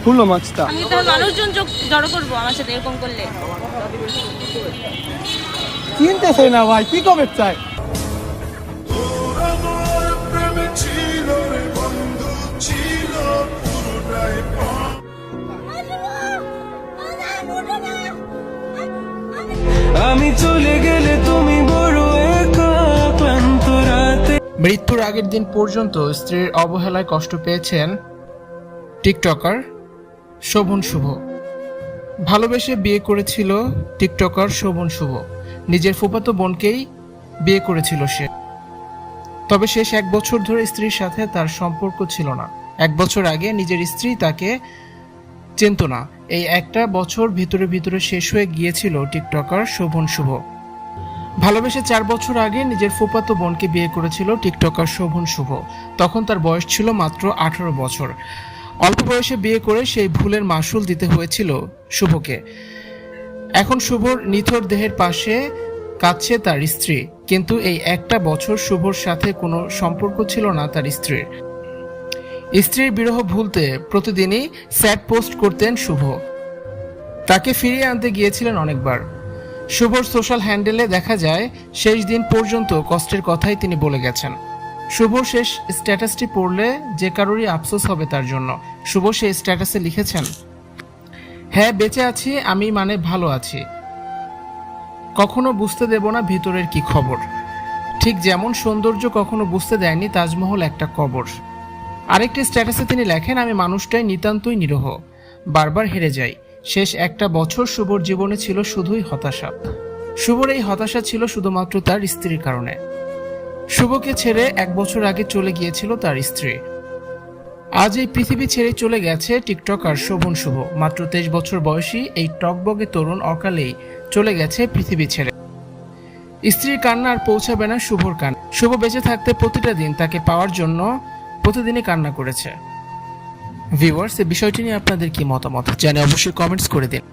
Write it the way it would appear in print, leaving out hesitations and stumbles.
খুললো মাছটা। আমি তো মানুষজন জড়ো করবো আমার সাথে এরকম করলে। চিনতেছে না ভাই, কি কবে চাই? আমি চলে গেলে তুমি বড় একা ক্লান্ত রাতে। মৃত্যুর আগের দিন পর্যন্ত স্ত্রীর অবহেলায় কষ্ট পেয়েছেন টিকটকার শোভন শুভ। ভালোবেসে বিয়ে করেছিল টিকটকার শোভন শুভ। নিজের ফুফাতো বোনকেই বিয়ে করেছিল সে। তবে শেষ 1 বছর ধরে স্ত্রীর সাথে তার সম্পর্ক ছিল না। 1 বছর আগে নিজের স্ত্রী তাকে চিনত না। এই একটা বছর ভিতরে ভিতরে শেষ হয়ে গিয়েছিল টিকটকার শোভন শুভ। ভালোবেসে 4 বছর আগে নিজের ফুফাতো বোনকে বিয়ে করেছিল টিকটকার শোভন শুভ। তখন তার বয়স ছিল মাত্র 18 বছর। অল্প বয়সে বিয়ে করে সেই ভুলের মাসুল দিতে হয়েছিল শুভকে। এখন শুভর নিথর দেহের পাশে কাঁদছে তার স্ত্রী। কিন্তু এই একটা বছর শুভর সাথে কোনো সম্পর্ক ছিল না তার স্ত্রীর। স্ত্রীর বিরহ ভুলতে প্রতিদিনই স্যাড পোস্ট করতেন শুভ। তাকে ফিরিয়ে আনতে গিয়েছিলেন অনেকবার। শুভর সোশ্যাল হ্যান্ডেলে দেখা যায় শেষ দিন পর্যন্ত কষ্টের কথাই তিনি বলে গেছেন। শুভর শেষ স্ট্যাটাসটি পড়লে যে কারোরই আফসোস হবে তার জন্য। শুভ সেই স্ট্যাটাসে লিখেছেন, হ্যাঁ বেঁচে আছি আমি, মানে ভালো আছি, কখনো বুঝতে দেব না ভিতরের কি খবর। ঠিক যেমন সৌন্দর্য কখনো বুঝতে দেয়নি তাজমহল একটা কবর। আরেকটি স্ট্যাটাসে তিনি লেখেন, আমি মানুষটাই নিতান্তই নিরহ, বারবার হেরে যাই। শেষ একটা বছর শুভর জীবনে ছিল শুধুই হতাশা। শুভর এই হতাশা ছিল শুধুমাত্র তার স্ত্রীর কারণে। শুভকে ছেড়ে 1 বছর আগে চলে গিয়েছিল তার স্ত্রী। আজ এই পৃথিবী ছেড়ে চলে গেছে টিকটকার শোভন শুভ। মাত্র 23 বছর বয়সী এই টকবগে তরুণ অকালেই চলে গেছে পৃথিবী ছেড়ে। স্ত্রীর কান্না আর পৌঁছাবে না শুভর কান। শুভ বেঁচে থাকতে প্রতিটা দিন তাকে পাওয়ার জন্য প্রতিদিনই কান্না করেছে। ভিউয়ার্স, এই বিষয়টি নিয়ে আপনাদের কি মতামত জানিয়ে অবশ্যই কমেন্টস করে দিন।